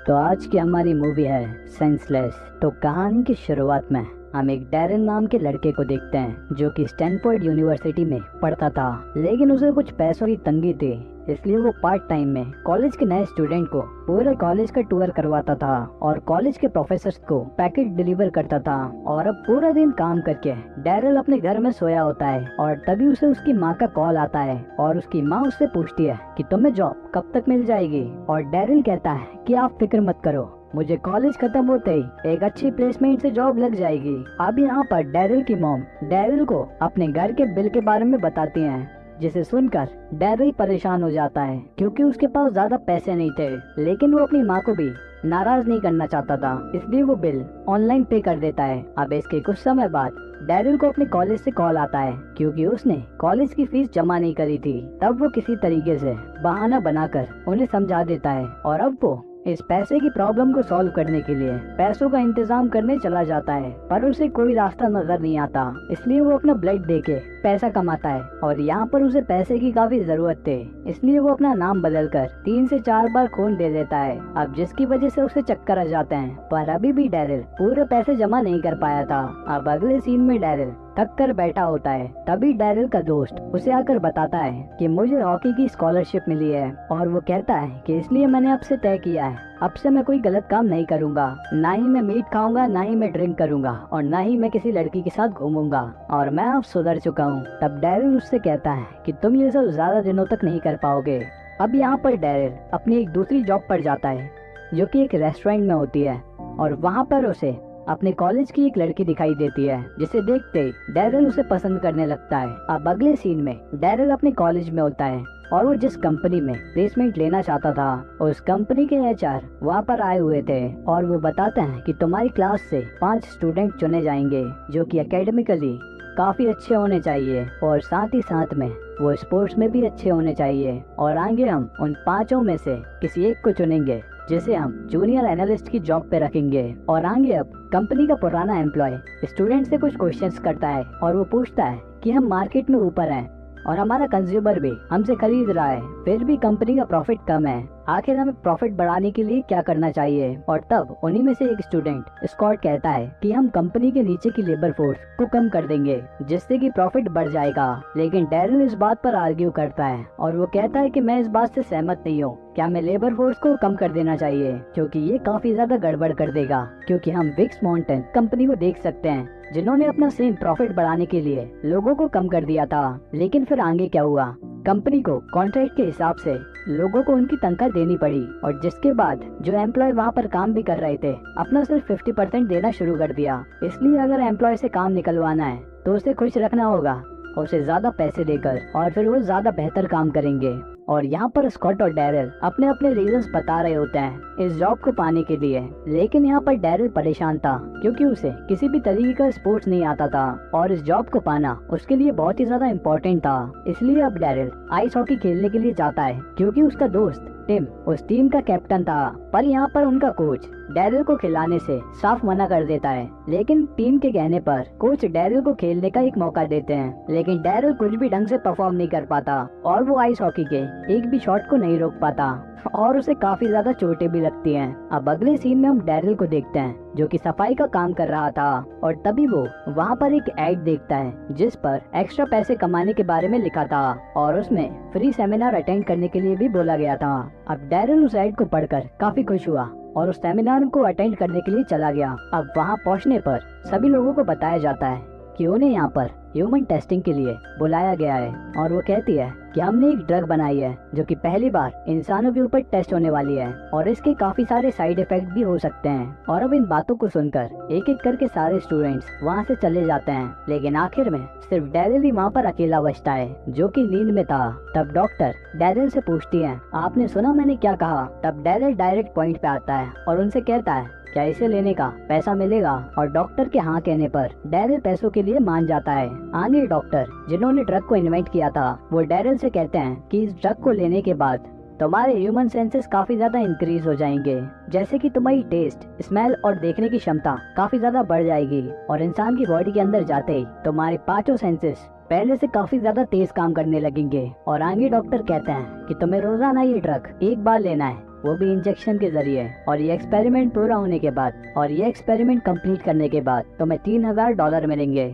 तो आज की हमारी मूवी है सेंसलेस। तो कहानी की शुरुआत में हम एक डैरन नाम के लड़के को देखते हैं जो कि स्टैनफोर्ड यूनिवर्सिटी में पढ़ता था, लेकिन उसे कुछ पैसों की तंगी थी, इसलिए वो पार्ट टाइम में कॉलेज के नए स्टूडेंट को पूरे कॉलेज का टूर करवाता था और कॉलेज के प्रोफेसर्स को पैकेट डिलीवर करता था। और अब पूरा दिन काम करके डैरल अपने घर में सोया होता है और तभी उसे उसकी माँ का कॉल आता है और उसकी माँ उससे पूछती है कि तुम्हें जॉब कब तक मिल जाएगी। और डैरल कहता है कि आप फिक्र मत करो, मुझे कॉलेज खत्म होते ही एक अच्छी प्लेसमेंट से जॉब लग जाएगी। अब यहाँ पर डैरल की मॉम डैरल को अपने घर के बिल के बारे में बताती हैं, जिसे सुनकर डैरल परेशान हो जाता है क्योंकि उसके पास ज्यादा पैसे नहीं थे, लेकिन वो अपनी माँ को भी नाराज नहीं करना चाहता था, इसलिए वो बिल ऑनलाइन पे कर देता है। अब इसके कुछ समय बाद डैरल को अपने कॉलेज से कॉल आता है क्योंकि उसने कॉलेज की फीस जमा नहीं करी थी। तब वो किसी तरीके से बहाना बनाकर उन्हें समझा देता है और अब वो इस पैसे की प्रॉब्लम को सॉल्व करने के लिए पैसों का इंतजाम करने चला जाता है, पर उसे कोई रास्ता नजर नहीं आता, इसलिए वो अपना ब्लड देके पैसा कमाता है। और यहाँ पर उसे पैसे की काफी जरूरत थी, इसलिए वो अपना नाम बदलकर 3 से 4 बार खून दे देता है। अब जिसकी वजह से उसे चक्कर आ जाते हैं, पर अभी भी डैरल पूरे पैसे जमा नहीं कर पाया था। अब अगले सीन में डैरल थक कर बैठा होता है, तभी डैरल का दोस्त उसे आकर बताता है कि मुझे हॉकी की स्कॉलरशिप मिली है और वो कहता है कि इसलिए मैंने आपसे तय किया है, अब से मैं कोई गलत काम नहीं करूंगा, ना ही मैं मीट खाऊंगा, ना ही मैं ड्रिंक करूंगा और ना ही मैं किसी लड़की के साथ घूमूंगा और मैं अब सुधर चुका हूँ। तब डैरल उससे कहता है कि तुम ये सब ज्यादा दिनों तक नहीं कर पाओगे। अब यहाँ पर डैरल अपनी एक दूसरी जॉब पर जाता है जो कि एक रेस्टोरेंट में होती है और वहाँ पर उसे अपने कॉलेज की एक लड़की दिखाई देती है, जिसे देखते ही डैरल उसे पसंद करने लगता है। अब अगले सीन में डैरल अपने कॉलेज में होता है और वो जिस कंपनी में प्लेसमेंट लेना चाहता था उस कंपनी के एचआर वहाँ पर आए हुए थे और वो बताते हैं कि तुम्हारी क्लास से 5 स्टूडेंट चुने जाएंगे जो कि एकेडमिकली काफी अच्छे होने चाहिए और साथ ही साथ में वो स्पोर्ट्स में भी अच्छे होने चाहिए। और आगे हम उन 5 में से किसी एक को चुनेंगे जिसे हम जूनियर एनालिस्ट की जॉब पे रखेंगे। और आगे अब कंपनी का पुराना एम्प्लॉय स्टूडेंट से कुछ क्वेश्चंस करता है और वो पूछता है कि हम मार्केट में ऊपर हैं और हमारा कंज्यूमर भी हमसे खरीद रहा है, फिर भी कंपनी का प्रॉफिट कम है, आखिर हमें प्रॉफिट बढ़ाने के लिए क्या करना चाहिए। और तब उन्हीं में से एक स्टूडेंट स्कॉट कहता है कि हम कंपनी के नीचे की लेबर फोर्स को कम कर देंगे जिससे कि प्रॉफिट बढ़ जाएगा। लेकिन डैरल इस बात पर आर्ग्यू करता है और वो कहता है कि मैं इस बात से सहमत नहीं हूँ, क्या हमें लेबर फोर्स को कम कर देना चाहिए क्योंकि ये काफी ज्यादा गड़बड़ कर देगा। क्योंकि हम विक्स माउंटेन कंपनी को देख सकते हैं जिन्होंने अपना सेम प्रॉफिट बढ़ाने के लिए लोगों को कम कर दिया था, लेकिन फिर आगे क्या हुआ, कंपनी को कॉन्ट्रैक्ट के हिसाब से लोगों को उनकी तनख्वाह देनी पड़ी और जिसके बाद जो एम्प्लॉय वहाँ पर काम भी कर रहे थे अपना सिर्फ 50% देना शुरू कर दिया। इसलिए अगर एम्प्लॉय से काम निकलवाना है तो उसे खुश रखना होगा, उसे ज्यादा पैसे देकर, और फिर वो ज्यादा बेहतर काम करेंगे। और यहाँ पर स्कॉट और डैरल अपने अपने रीजंस बता रहे होते हैं इस जॉब को पाने के लिए, लेकिन यहाँ पर डैरल परेशान था क्योंकि उसे किसी भी तरीके का स्पोर्ट्स नहीं आता था और इस जॉब को पाना उसके लिए बहुत ही ज्यादा इम्पोर्टेंट था। इसलिए अब डैरल आइस हॉकी खेलने के लिए जाता है क्योंकि उसका दोस्त टिम उस टीम का कैप्टन था, पर यहाँ पर उनका कोच डैरल को खिलाने से साफ मना कर देता है। लेकिन टीम के कहने पर कोच डैरल को खेलने का एक मौका देते हैं, लेकिन डैरल कुछ भी ढंग से परफॉर्म नहीं कर पाता और वो आइस हॉकी के एक भी शॉट को नहीं रोक पाता और उसे काफी ज्यादा चोटें भी लगती हैं। अब अगले सीन में हम डैरल को देखते हैं जो कि सफाई का काम कर रहा था और तभी वो वहाँ पर एक एड देखता है जिस पर एक्स्ट्रा पैसे कमाने के बारे में लिखा था और उसमें फ्री सेमिनार अटेंड करने के लिए भी बोला गया था। अब डैरल उस एड को पढ़कर काफी खुश हुआ और उस सेमिनार को अटेंड करने के लिए चला गया। अब वहाँ पहुँचने पर सभी लोगों को बताया जाता है कि उन्हें यहाँ पर ह्यूमन टेस्टिंग के लिए बुलाया गया है और वो कहती है कि हमने एक ड्रग बनाई है जो कि पहली बार इंसानों के ऊपर टेस्ट होने वाली है और इसके काफी सारे साइड इफेक्ट भी हो सकते हैं। और अब इन बातों को सुनकर एक एक करके सारे स्टूडेंट्स वहाँ से चले जाते हैं, लेकिन आखिर में सिर्फ डैरल ही वहाँ पर अकेला बचता है जो कि नींद में था। तब डॉक्टर डैरल से पूछती है, आपने सुना मैंने क्या कहा? तब डैरल डायरेक्ट पॉइंट पे आता है और उनसे कहता है, क्या इसे लेने का पैसा मिलेगा? और डॉक्टर के हाँ कहने पर डैरल पैसों के लिए मान जाता है। आगे डॉक्टर जिन्होंने ड्रग को इन्वेंट किया था वो डैरल से कहते हैं कि इस ड्रग को लेने के बाद तुम्हारे ह्यूमन सेंसेस काफी ज्यादा इंक्रीज हो जाएंगे, जैसे कि तुम्हारी टेस्ट, स्मेल और देखने की क्षमता काफी ज्यादा बढ़ जाएगी और इंसान की बॉडी के अंदर जाते ही तुम्हारे 5 सेंसेस पहले से काफी ज्यादा तेज काम करने लगेंगे। और आगे डॉक्टर कहते हैं कि तुम्हें रोजाना ये ड्रग एक बार लेना है वो भी इंजेक्शन के जरिए। और ये एक्सपेरिमेंट पूरा होने के बाद और ये एक्सपेरिमेंट कंप्लीट करने के बाद तुम्हें $3000 मिलेंगे।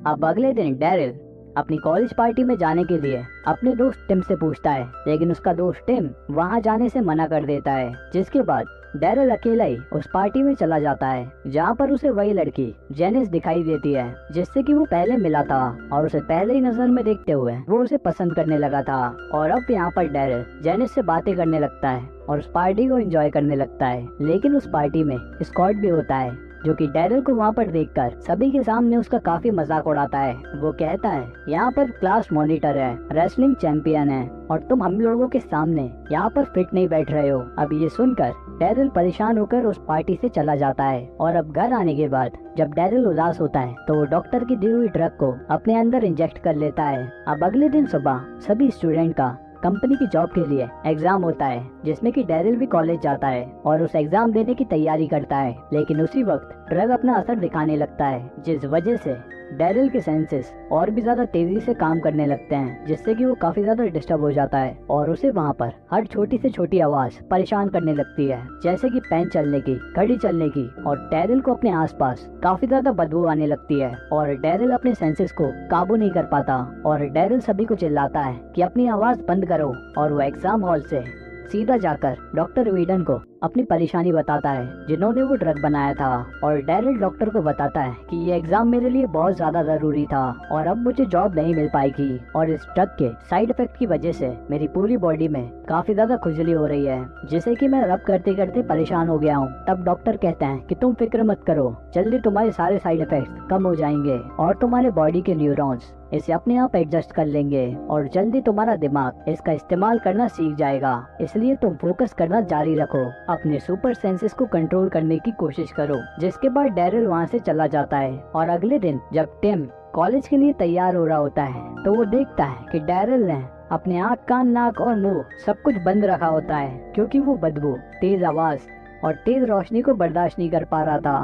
अब अगले दिन डैरिल अपनी कॉलेज पार्टी में जाने के लिए अपने दोस्त टिम से पूछता है, लेकिन उसका दोस्त टिम वहाँ जाने से मना कर देता है। जिसके बाद डैरिल अकेला ही उस पार्टी में चला जाता है, जहाँ पर उसे वही लड़की जेनिस दिखाई देती है जिससे कि वो पहले मिला था, और उसे पहले ही नजर में देखते हुए वो उसे पसंद करने लगा था। और अब यहाँ पर डैरिल जेनिस से बातें करने लगता है और उस पार्टी को एंजॉय करने लगता है। लेकिन उस पार्टी में स्कॉट भी होता है, जो कि डैरिल को वहाँ पर देखकर सभी के सामने उसका काफी मजाक उड़ाता है। वो कहता है, यहाँ पर क्लास मॉनिटर है, रेसलिंग चैंपियन है, और तुम हम लोगों के सामने यहाँ पर फिट नहीं बैठ रहे हो। अब ये सुनकर डैरिल परेशान होकर उस पार्टी से चला जाता है। और अब घर आने के बाद जब डैरिल उदास होता है तो वो डॉक्टर की दी हुई ड्रग को अपने अंदर इंजेक्ट कर लेता है। अब अगले दिन सुबह सभी स्टूडेंट का कंपनी की जॉब के लिए एग्जाम होता है, जिसमें कि डैरिल भी कॉलेज जाता है और उस एग्जाम देने की तैयारी करता है। लेकिन उसी वक्त ड्रग अपना असर दिखाने लगता है, जिस वजह से डैरिल के सेंसेस और भी ज्यादा तेजी से काम करने लगते हैं, जिससे कि वो काफी ज्यादा डिस्टर्ब हो जाता है और उसे वहाँ पर हर छोटी से छोटी आवाज परेशान करने लगती है, जैसे कि पेन चलने की, घड़ी चलने की। और डैरिल को अपने आसपास काफी ज्यादा बदबू आने लगती है और डैरिल अपने सेंसेस को काबू नहीं कर पाता। और डैरिल सभी को चिल्लाता है कि अपनी आवाज बंद करो, और वो एग्जाम हॉल से सीधा जाकर डॉक्टर वीडन को अपनी परेशानी बताता है, जिन्होंने वो ड्रग बनाया था। और डैरिल डॉक्टर को बताता है कि ये एग्जाम मेरे लिए बहुत ज्यादा जरूरी था और अब मुझे जॉब नहीं मिल पाएगी, और इस ड्रग के साइड इफेक्ट की वजह से मेरी पूरी बॉडी में काफी ज्यादा खुजली हो रही है, जिसे कि मैं रब करते करते परेशान हो गया हूँ। तब डॉक्टर कहते हैं कि तुम फिक्र मत करो, जल्दी तुम्हारे सारे साइड इफेक्ट कम हो जाएंगे और तुम्हारे बॉडी के न्यूरॉन्स इसे अपने आप एडजस्ट कर लेंगे और जल्दी तुम्हारा दिमाग इसका इस्तेमाल करना सीख जाएगा। इसलिए तुम फोकस करना जारी रखो, अपने सुपर सेंसेस को कंट्रोल करने की कोशिश करो। जिसके बाद डैरिल वहाँ से चला जाता है। और अगले दिन जब टिम कॉलेज के लिए तैयार हो रहा होता है तो वो देखता है कि डैरिल ने अपने आँख, कान, नाक और मुंह सब कुछ बंद रखा होता है, क्योंकि वो बदबू, तेज आवाज और तेज रोशनी को बर्दाश्त नहीं कर पा रहा था।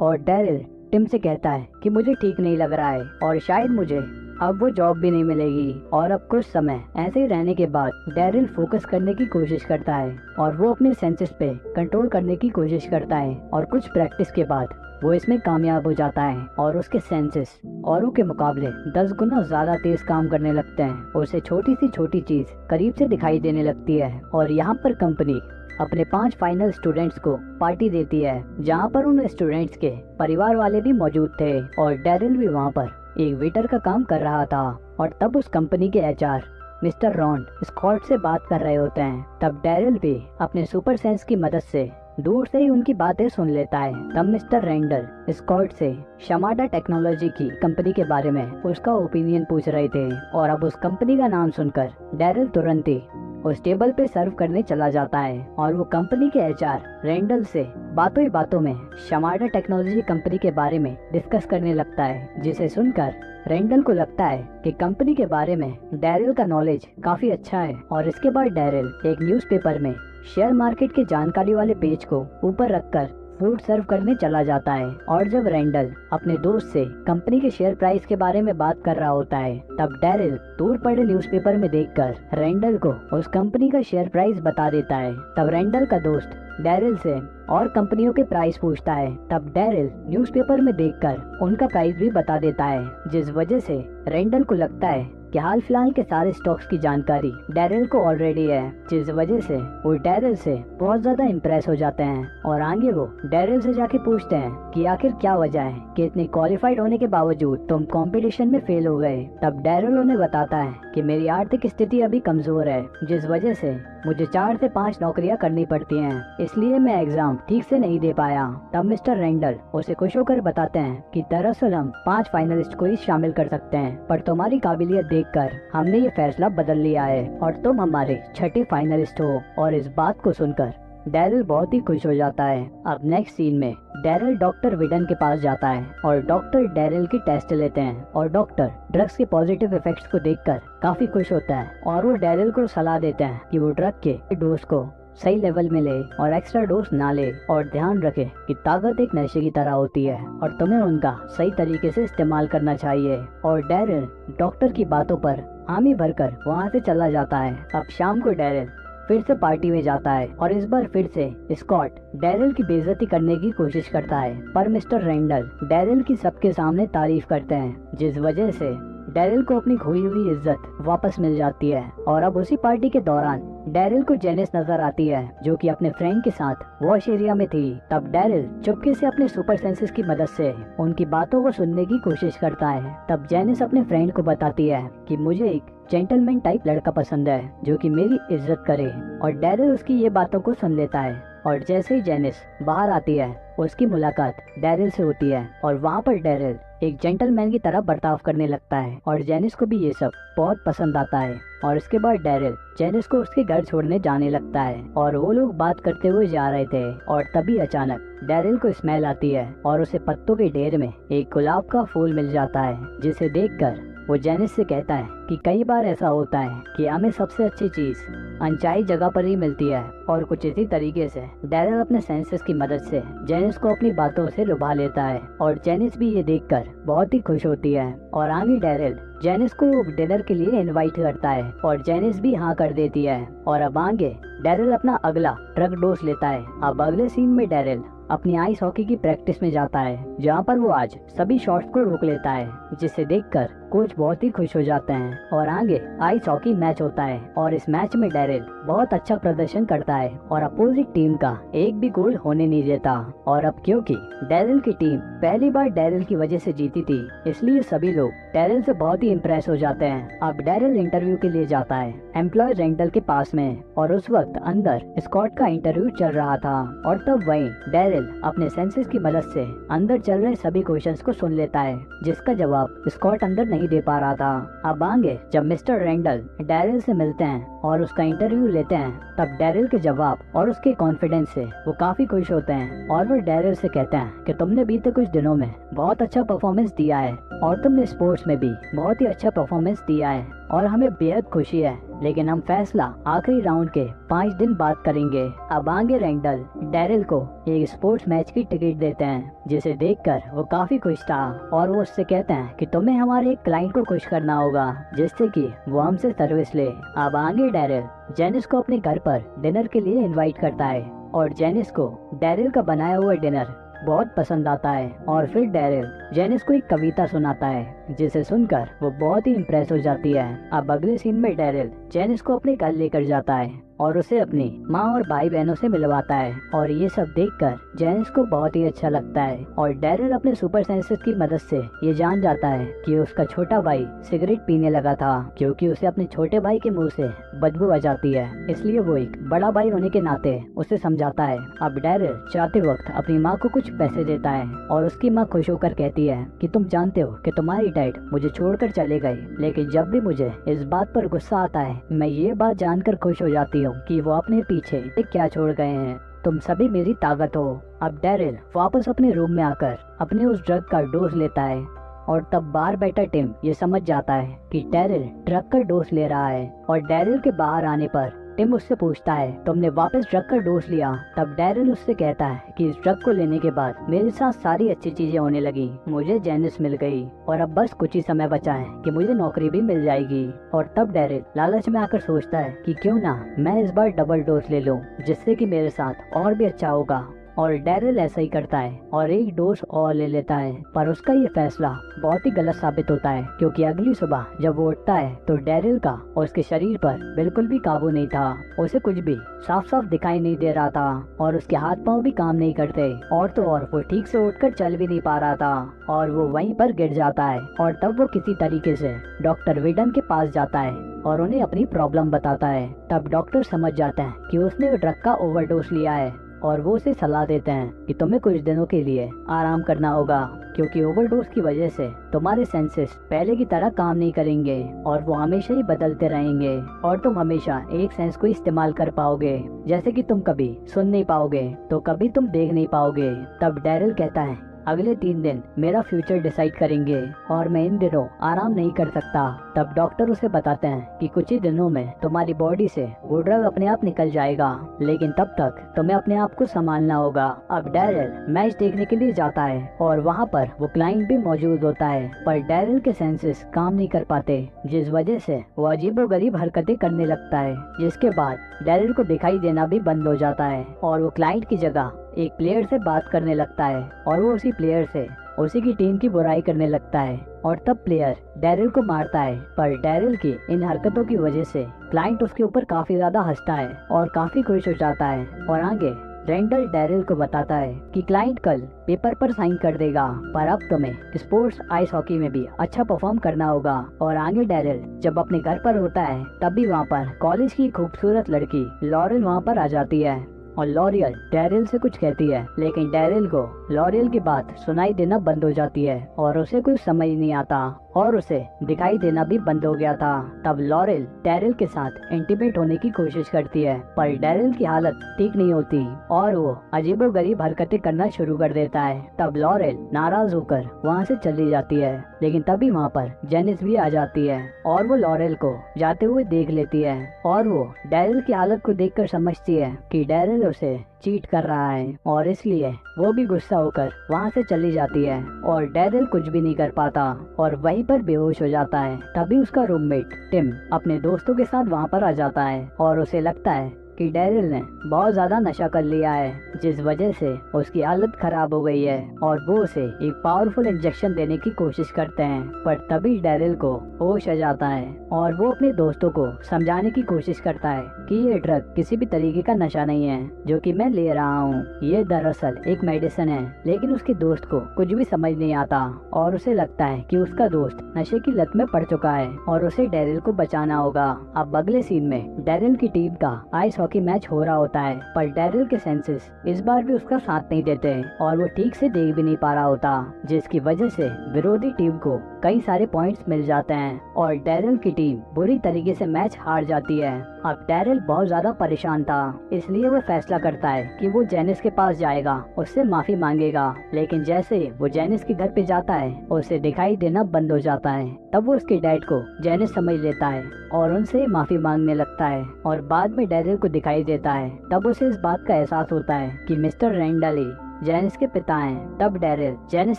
और डैरिल टिम से कहता है कि मुझे ठीक नहीं लग रहा है और शायद मुझे अब वो जॉब भी नहीं मिलेगी। और अब कुछ समय ऐसे ही रहने के बाद डैरिल फोकस करने की कोशिश करता है और वो अपने सेंसेस पे कंट्रोल करने की कोशिश करता है, और कुछ प्रैक्टिस के बाद वो इसमें कामयाब हो जाता है और उसके सेंसेस औरों के मुकाबले 10 गुना ज्यादा तेज काम करने लगते हैं। उसे छोटी सी छोटी चीज करीब से दिखाई देने लगती है। और यहाँ पर कंपनी अपने 5 फाइनल स्टूडेंट्स को पार्टी देती है, जहाँ पर उन स्टूडेंट्स के परिवार वाले भी मौजूद थे और डैरिल भी वहाँ पर एक वेटर का काम कर रहा था। और तब उस कंपनी के एचआर मिस्टर रॉन स्कॉट से बात कर रहे होते हैं। तब डैरिल भी अपने सुपर सेंस की मदद से दूर से ही उनकी बातें सुन लेता है। तब मिस्टर रेंडल स्कॉट से शमाडा टेक्नोलॉजी की कंपनी के बारे में उसका ओपिनियन पूछ रहे थे। और अब उस कंपनी का नाम सुनकर डैरिल तुरंत ही उस टेबल पे सर्व करने चला जाता है और वो कंपनी के एचआर रेंडल से बातों ही बातों में शमाडा टेक्नोलॉजी कंपनी के बारे में डिस्कस करने लगता है, जिसे सुनकर रेंडल को लगता है कि कंपनी के बारे में डैरिल का नॉलेज काफी अच्छा है। और इसके बाद डैरिल एक न्यूज़पेपर में शेयर मार्केट के जानकारी वाले पेज को ऊपर रखकर फूड सर्व करने चला जाता है। और जब रेंडल अपने दोस्त से कंपनी के शेयर प्राइस के बारे में बात कर रहा होता है, तब डैरिल दूर पड़े न्यूज़पेपर में देखकर रेंडल को उस कंपनी का शेयर प्राइस बता देता है। तब रेंडल का दोस्त डैरिल से और कंपनियों के प्राइस पूछता है। तब डैरिल न्यूज़पेपर में देखकर उनका प्राइस भी बता देता है, जिस वजह से रेंडल को लगता है कि हाल फिलहाल के सारे स्टॉक्स की जानकारी डैरिल को ऑलरेडी है, जिस वजह से वो डैरिल से बहुत ज्यादा इम्प्रेस हो जाते हैं। और आगे वो डैरिल से जाके पूछते हैं कि आखिर क्या वजह है कि इतने क्वालिफाइड होने के बावजूद तुम कंपटीशन में फेल हो गए। तब डैरिल उन्हें बताता है कि मेरी आर्थिक स्थिति अभी कमजोर है, जिस वजह से मुझे 4 से 5 नौकरियां करनी पड़ती हैं, इसलिए मैं एग्जाम ठीक से नहीं दे पाया। तब मिस्टर रेंडल उसे खुश होकर बताते हैं कि दरअसल हम 5 फाइनलिस्ट को ही शामिल कर सकते हैं, पर तुम्हारी काबिलियत देखकर हमने ये फैसला बदल लिया है और तुम हमारे 6ठे फाइनलिस्ट हो। और इस बात को सुनकर डैरिल बहुत ही खुश हो जाता है। अब नेक्स्ट सीन में डैरिल डॉक्टर विडन के पास जाता है और डॉक्टर डैरिल की टेस्ट लेते हैं और डॉक्टर ड्रग्स के पॉजिटिव इफेक्ट्स को देखकर काफी खुश होता है और वो डैरिल को सलाह देते हैं कि वो ड्रग के डोज को सही लेवल में ले और एक्स्ट्रा डोज ना ले, और ध्यान रखे कि ताकत एक नशे की तरह होती है और तुम्हें उनका सही तरीके से इस्तेमाल करना चाहिए। और डैरिल डॉक्टर की बातों पर हामी भरकर वहाँ से चला जाता है। अब शाम को डैरिल फिर से पार्टी में जाता है और इस बार फिर से स्कॉट डैरिल की बेइज्जती करने की कोशिश करता है, पर मिस्टर रेंडल डैरिल की सबके सामने तारीफ करते हैं, जिस वजह से डैरिल को अपनी खोई हुई इज्जत वापस मिल जाती है। और अब उसी पार्टी के दौरान डैरिल को जेनिस नजर आती है, जो कि अपने फ्रेंड के साथ वॉश एरिया में थी। तब डैरिल चुपके से अपने सुपर सेंसेस की मदद से उनकी बातों को सुनने की कोशिश करता है। तब जेनिस अपने फ्रेंड को बताती है कि मुझे एक जेंटलमैन टाइप लड़का पसंद है जो कि मेरी इज्जत करे, और डैरिल उसकी ये बातों को सुन लेता है। और जैसे ही जेनिस बाहर आती है, उसकी मुलाकात डैरिल से होती है और वहाँ पर डैरिल एक जेंटलमैन की तरह बर्ताव करने लगता है और जेनिस को भी ये सब बहुत पसंद आता है। और इसके बाद डैरिल जेनिस को उसके घर छोड़ने जाने लगता है और वो लोग बात करते हुए जा रहे थे, और तभी अचानक डैरिल को स्मेल आती है और उसे पत्तों के ढेर में एक गुलाब का फूल मिल जाता है, जिसे देखकर वो जेनिस से कहता है कि कई बार ऐसा होता है कि हमें सबसे अच्छी चीज अनचाही जगह पर ही मिलती है। और कुछ इसी तरीके से डैरिल अपने सेंसेस की मदद से जेनिस को अपनी बातों से लुभा लेता है, और जेनिस भी ये देखकर बहुत ही खुश होती है। और आगे डैरिल जेनिस को डिनर के लिए इनवाइट करता है और जेनिस भी हाँ कर देती है। और अब आगे डैरिल अपना अगला ड्रग डोज लेता है। अब अगले सीन में डैरिल अपनी आइस हॉकी की प्रैक्टिस में जाता है, जहाँ पर वो आज सभी शॉट्स को रोक लेता है, जिसे देखकर कोच बहुत ही खुश हो जाते हैं। और आगे आइस हॉकी मैच होता है और इस मैच में डैरिल बहुत अच्छा प्रदर्शन करता है और अपोजिट टीम का एक भी गोल होने नहीं देता। और अब क्योंकि डैरिल की टीम पहली बार डैरिल की वजह से जीती थी, इसलिए सभी लोग डैरिल से बहुत ही इम्प्रेस हो जाते हैं। अब डैरिल इंटरव्यू के लिए जाता है एम्प्लॉय रेंटल के पास में, और उस वक्त अंदर स्कॉट का इंटरव्यू चल रहा था। और तब वहीं डैरिल अपने सेंसेस की मदद से अंदर चल रहे सभी क्वेश्चंस को सुन लेता है, जिसका जवाब स्कॉट अंदर नहीं दे पा रहा था। अब आगे जब मिस्टर रेंडल डैरिल से मिलते हैं और उसका इंटरव्यू लेते हैं, तब डैरिल के जवाब और उसके कॉन्फिडेंस से वो काफी खुश होते हैं, और वो डैरिल से कहते हैं कि तुमने बीते कुछ दिनों में बहुत अच्छा परफॉर्मेंस दिया है और तुमने स्पोर्ट्स में भी बहुत ही अच्छा परफॉर्मेंस दिया है, और हमें बेहद खुशी है, लेकिन हम फैसला आखिरी राउंड के 5 दिन बाद करेंगे। अब आगे रेंडल डैरिल को एक स्पोर्ट्स मैच की टिकट देते हैं, जिसे देखकर वो काफी खुश था, और वो उससे कहते हैं कि तुम्हें हमारे एक क्लाइंट को खुश करना होगा, जिससे कि वो हमसे सर्विस ले। अब आगे डैरिल जेनिस को अपने घर पर डिनर के लिए इनवाइट करता है, और जेनिस को डैरिल का बनाया हुआ डिनर बहुत पसंद आता है। और फिर डैरिल जेनिस को एक कविता सुनाता है, जिसे सुनकर वो बहुत ही इम्प्रेस हो जाती है। अब अगले सीन में डैरिल जेनिस को अपने घर लेकर जाता है और उसे अपनी माँ और भाई बहनों से मिलवाता है, और ये सब देखकर जेनिस को बहुत ही अच्छा लगता है। और डैरिल अपने सुपर सेंसेस की मदद से ये जान जाता है कि उसका छोटा भाई सिगरेट पीने लगा था, क्योंकि उसे अपने छोटे भाई के मुंह से बदबू आ जाती है, इसलिए वो एक बड़ा भाई होने के नाते उसे समझाता है। अब डैरिल जाते वक्त अपनी माँ को कुछ पैसे देता है, और उसकी माँ खुश होकर कहती है कि तुम जानते हो कि तुम्हारी डैड मुझे छोड़कर चले गए, लेकिन जब भी मुझे इस बात पर गुस्सा आता है, मैं ये बात जानकर खुश हो जाती हूँ कि वो अपने पीछे क्या छोड़ गए हैं। तुम सभी मेरी ताकत हो। अब डैरिल वापस अपने रूम में आकर अपने उस ड्रग का डोज लेता है, और तब बाहर बैठा टिम ये समझ जाता है कि डैरिल ड्रग का डोज ले रहा है। और डैरिल के बाहर आने पर टिम उससे पूछता है तुमने वापस ड्रग का डोज लिया? तब डैरिल उससे कहता है कि इस ड्रग को लेने के बाद मेरे साथ सारी अच्छी चीजें होने लगी, मुझे जेनिस मिल गई, और अब बस कुछ ही समय बचा है कि मुझे नौकरी भी मिल जाएगी। और तब डैरिल लालच में आकर सोचता है कि क्यों ना मैं इस बार डबल डोज ले लूं, जिससे कि मेरे साथ और भी अच्छा होगा। और डैरिल ऐसा ही करता है और एक डोज और ले लेता है, पर उसका ये फैसला बहुत ही गलत साबित होता है, क्योंकि अगली सुबह जब वो उठता है तो डैरिल का और उसके शरीर पर बिल्कुल भी काबू नहीं था। उसे कुछ भी साफ साफ दिखाई नहीं दे रहा था, और उसके हाथ पांव भी काम नहीं करते, और तो और वो ठीक से उठकर चल भी नहीं पा रहा था, और वो वहीं पर गिर जाता है। और तब वो किसी तरीके से डॉक्टर विडन के पास जाता है और उन्हें अपनी प्रॉब्लम बताता है। तब डॉक्टर समझ जाते हैं कि उसने ड्रग का ओवरडोज लिया है, और वो उसे सलाह देते हैं कि तुम्हें कुछ दिनों के लिए आराम करना होगा, क्योंकि ओवरडोज की वजह से तुम्हारे सेंसेस पहले की तरह काम नहीं करेंगे, और वो हमेशा ही बदलते रहेंगे, और तुम हमेशा एक सेंस को इस्तेमाल कर पाओगे, जैसे कि तुम कभी सुन नहीं पाओगे तो कभी तुम देख नहीं पाओगे। तब डैरिल कहता है अगले 3 दिन मेरा फ्यूचर डिसाइड करेंगे और मैं इन दिनों आराम नहीं कर सकता। तब डॉक्टर उसे बताते हैं कि कुछ ही दिनों में तुम्हारी बॉडी से वो ड्रग अपने आप निकल जाएगा, लेकिन तब तक तुम्हें अपने आप को संभालना होगा। अब डैरिल मैच देखने के लिए जाता है और वहाँ पर वो क्लाइंट भी मौजूद होता है, पर डैरिल के सेंसेस काम नहीं कर पाते, जिस वजह से वो अजीबोगरीब हरकतें करने लगता है। जिसके बाद डैरिल को दिखाई देना भी बंद हो जाता है और वो क्लाइंट की जगह एक प्लेयर से बात करने लगता है और वो उसी प्लेयर से उसी की टीम की बुराई करने लगता है। और तब प्लेयर डैरिल को मारता है, पर डैरिल की इन हरकतों की वजह से क्लाइंट उसके ऊपर काफी ज्यादा हंसता है और काफी खुश हो जाता है। और आगे रेंडल डैरिल को बताता है कि क्लाइंट कल पेपर पर साइन कर देगा, पर अब तुम्हें स्पोर्ट्स आइस हॉकी में भी अच्छा परफॉर्म करना होगा। और आगे डैरिल जब अपने घर पर होता है तब भी वहाँ पर कॉलेज की खूबसूरत लड़की लॉरेल वहाँ पर आ जाती है और लॉरियल डैरिल से कुछ कहती है, लेकिन डैरिल को लॉरियल की बात सुनाई देना बंद हो जाती है और उसे कुछ समझ नहीं आता और उसे दिखाई देना भी बंद हो गया था। तब लॉरेल डैरिल के साथ इंटीमेट होने की कोशिश करती है, पर डैरिल की हालत ठीक नहीं होती और वो अजीबोगरीब हरकतें करना शुरू कर देता है। तब लॉरेल नाराज होकर वहाँ से चली जाती है, लेकिन तभी वहाँ पर जेनिस भी आ जाती है और वो लॉरेल को जाते हुए देख लेती है और वो डैरिल की हालत को देखकर समझती है कि डैरिल उसे चीट कर रहा है और इसलिए वो भी गुस्सा होकर वहाँ से चली जाती है और डैरिल कुछ भी नहीं कर पाता और वहीं पर बेहोश हो जाता है। तभी उसका रूममेट टिम अपने दोस्तों के साथ वहाँ पर आ जाता है और उसे लगता है कि डैरिल ने बहुत ज्यादा नशा कर लिया है, जिस वजह से उसकी हालत खराब हो गई है और वो उसे एक पावरफुल इंजेक्शन देने की कोशिश करते हैं। पर तभी डैरिल को होश आ जाता है और वो अपने दोस्तों को समझाने की कोशिश करता है कि ये ड्रग किसी भी तरीके का नशा नहीं है जो कि मैं ले रहा हूँ, ये दरअसल एक मेडिसिन है। लेकिन उसके दोस्त को कुछ भी समझ नहीं आता और उसे लगता है कि उसका दोस्त नशे की लत में पड़ चुका है और उसे डैरिल को बचाना होगा। अब अगले सीन में डैरिल की टीम का आइस हॉकी मैच हो रहा होता है, पर डैरिल के सेंसेस इस बार भी उसका साथ नहीं देते और वो ठीक से देख भी नहीं पा रहा होता, जिसकी वजह से विरोधी टीम को कई सारे पॉइंट्स मिल जाते हैं और डैरिल की टीम बुरी तरीके से मैच हार जाती है। अब डैरिल बहुत ज्यादा परेशान था, इसलिए वो फैसला करता है कि वो जेनिस के पास जाएगा, उससे माफी मांगेगा। लेकिन जैसे वो जेनिस के घर पे जाता है उसे दिखाई देना बंद हो जाता है। तब वो उसके डैड को जेनिस समझ लेता है और उनसे माफी मांगने लगता है और बाद में डैरिल को दिखाई देता है। तब उसे इस बात का एहसास होता है कि मिस्टर रेंडल ही जेनिस के पिता हैं। तब डैरिल जेनिस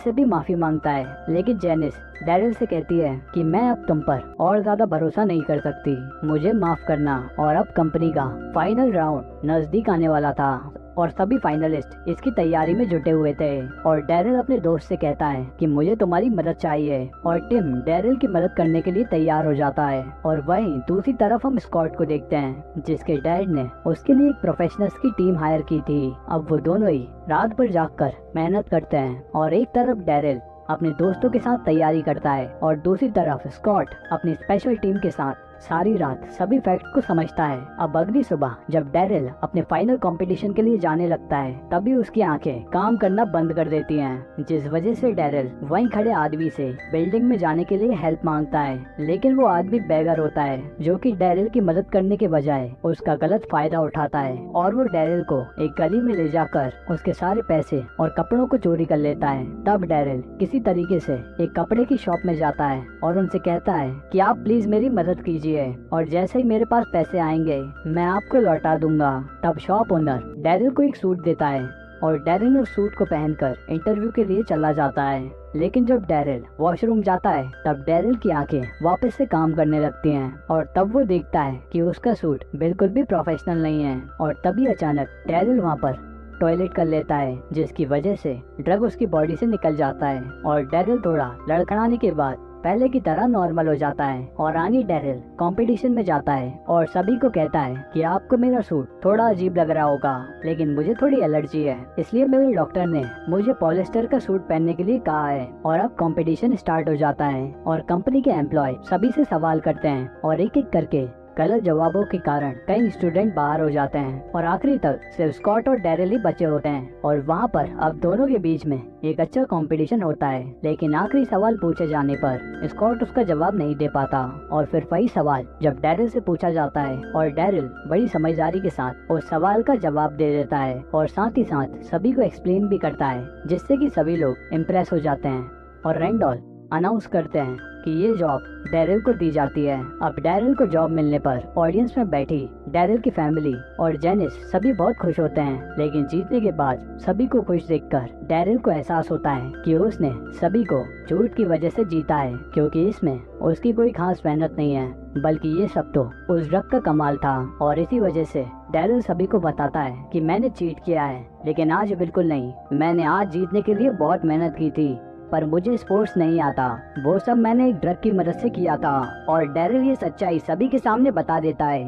से भी माफी मांगता है, लेकिन जेनिस डैरिल से कहती है कि मैं अब तुम पर और ज्यादा भरोसा नहीं कर सकती, मुझे माफ करना। और अब कंपनी का फाइनल राउंड नजदीक आने वाला था और सभी फाइनलिस्ट इसकी तैयारी में जुटे हुए थे और डैरिल अपने दोस्त से कहता है कि मुझे तुम्हारी मदद चाहिए और टिम डैरिल की मदद करने के लिए तैयार हो जाता है। और वहीं दूसरी तरफ हम स्कॉट को देखते हैं, जिसके डैड ने उसके लिए एक प्रोफेशनल्स की टीम हायर की थी। अब वो दोनों ही रात भर जागकर मेहनत करते हैं और एक तरफ डैरिल अपने दोस्तों के साथ तैयारी करता है और दूसरी तरफ स्कॉट अपनी स्पेशल टीम के साथ सारी रात सभी फैक्ट को समझता है। अब अगली सुबह जब डैरिल अपने फाइनल कंपटीशन के लिए जाने लगता है तभी उसकी आंखें काम करना बंद कर देती हैं, जिस वजह से डैरिल वहीं खड़े आदमी से बिल्डिंग में जाने के लिए हेल्प मांगता है। लेकिन वो आदमी बेगर होता है जो कि डैरिल की मदद करने के बजाय उसका गलत फायदा उठाता है और वो डैरिल को एक गली में ले जाकर उसके सारे पैसे और कपड़ों को चोरी कर लेता है। तब डैरिल किसी तरीके से एक कपड़े की शॉप में जाता है और उनसे कहता है कि आप प्लीज मेरी मदद कीजिए और जैसे ही मेरे पास पैसे आएंगे मैं आपको लौटा दूंगा। तब शॉप ओनर डैरिल को एक सूट देता है और डैरिल उस सूट को पहनकर इंटरव्यू के लिए चला जाता है। लेकिन जब डैरिल वॉशरूम जाता है तब डैरिल की आंखें वापस से काम करने लगती हैं और तब वो देखता है कि उसका सूट बिल्कुल भी प्रोफेशनल नहीं है। और तभी अचानक डैरिल वहाँ पर टॉयलेट कर लेता है, जिसकी वजह से ड्रग उसकी बॉडी से निकल जाता है और डैरिल थोड़ा लड़खड़ाने के बाद पहले की तरह नॉर्मल हो जाता है। और आगे डैरिल कंपटीशन में जाता है और सभी को कहता है कि आपको मेरा सूट थोड़ा अजीब लग रहा होगा, लेकिन मुझे थोड़ी एलर्जी है, इसलिए मेरे डॉक्टर ने मुझे पॉलिस्टर का सूट पहनने के लिए कहा है। और अब कंपटीशन स्टार्ट हो जाता है और कंपनी के एम्प्लॉय सभी से सवाल करते हैं और एक एक करके गलत जवाबों के कारण कई स्टूडेंट बाहर हो जाते हैं और आखिरी तक सिर्फ स्कॉट और डैरिल ही बचे होते हैं। और वहाँ पर अब दोनों के बीच में एक अच्छा कंपटीशन होता है, लेकिन आखिरी सवाल पूछे जाने पर स्कॉट उसका जवाब नहीं दे पाता। और फिर वही सवाल जब डैरिल से पूछा जाता है और डैरिल बड़ी समझदारी के साथ उस सवाल का जवाब दे देता है और साथ ही साथ सभी को एक्सप्लेन भी करता है, जिससे कि सभी लोग इम्प्रेस हो जाते हैं। और रैंडॉल्फ अनाउंस करते हैं कि ये जॉब डैरिल को दी जाती है। अब डैरिल को जॉब मिलने पर ऑडियंस में बैठी डैरिल की फैमिली और जेनिस सभी बहुत खुश होते हैं, लेकिन जीतने के बाद सभी को खुश देखकर डैरिल को एहसास होता है कि उसने सभी को झूठ की वजह से जीता है, क्योंकि इसमें उसकी कोई खास मेहनत नहीं है, बल्कि ये सब तो उस ड्रग का कमाल था। और इसी वजह से डैरिल सभी को बताता है कि मैंने चीट किया है, लेकिन आज बिल्कुल नहीं। मैंने आज जीतने के लिए बहुत मेहनत की थी, पर मुझे स्पोर्ट्स नहीं आता, वो सब मैंने एक ड्रग की मदद से किया था। और डैरिल ये सच्चाई सभी के सामने बता देता है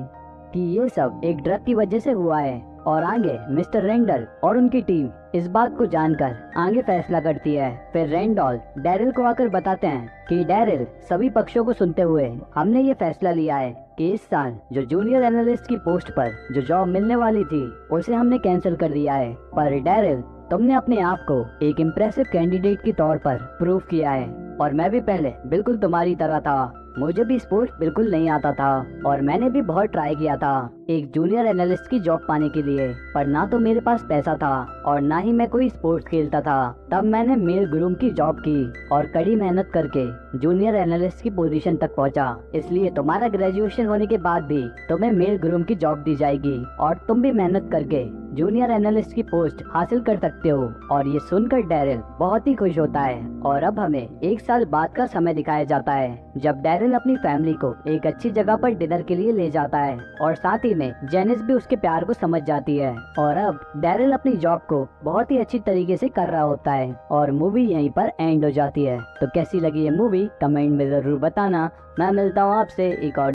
कि ये सब एक ड्रग की वजह से हुआ है। और आगे मिस्टर रेंडल और उनकी टीम इस बात को जानकर आगे फैसला करती है। फिर रैंडॉल्फ डैरिल को आकर बताते हैं कि डैरिल, सभी पक्षों को सुनते हुए हमने ये फैसला लिया है कि इस साल जो जूनियर एनालिस्ट की पोस्ट पर जो जॉब मिलने वाली थी उसे हमने कैंसिल कर दिया है। पर डैरिल, तुमने अपने आप को एक इम्प्रेसिव कैंडिडेट के तौर पर प्रूव किया है, और मैं भी पहले बिल्कुल तुम्हारी तरह था। मुझे भी स्पोर्ट्स बिल्कुल नहीं आता था और मैंने भी बहुत ट्राई किया था एक जूनियर एनालिस्ट की जॉब पाने के लिए, पर ना तो मेरे पास पैसा था और ना ही मैं कोई स्पोर्ट्स खेलता था। तब मैंने मेल ग्रूम की जॉब की और कड़ी मेहनत करके जूनियर एनालिस्ट की पोजीशन तक पहुंचा। इसलिए तुम्हारा ग्रेजुएशन होने के बाद भी तुम्हें मेल ग्रूम की जॉब दी जाएगी और तुम भी मेहनत करके जूनियर एनालिस्ट की पोस्ट हासिल कर सकते हो। और ये सुनकर डैरिल बहुत ही खुश होता है। और अब हमें 1 साल बाद का समय दिखाया जाता है, जब डैरिल अपनी फैमिली को एक अच्छी जगह पर डिनर के लिए ले जाता है और साथ ही में जेनिस भी उसके प्यार को समझ जाती है। और अब डैरिल अपनी जॉब को बहुत ही अच्छी तरीके से कर रहा होता है और मूवी यहीं पर एंड हो जाती है। तो कैसी लगी ये मूवी कमेंट में जरूर बताना। मैं मिलता हूँ आपसे एक और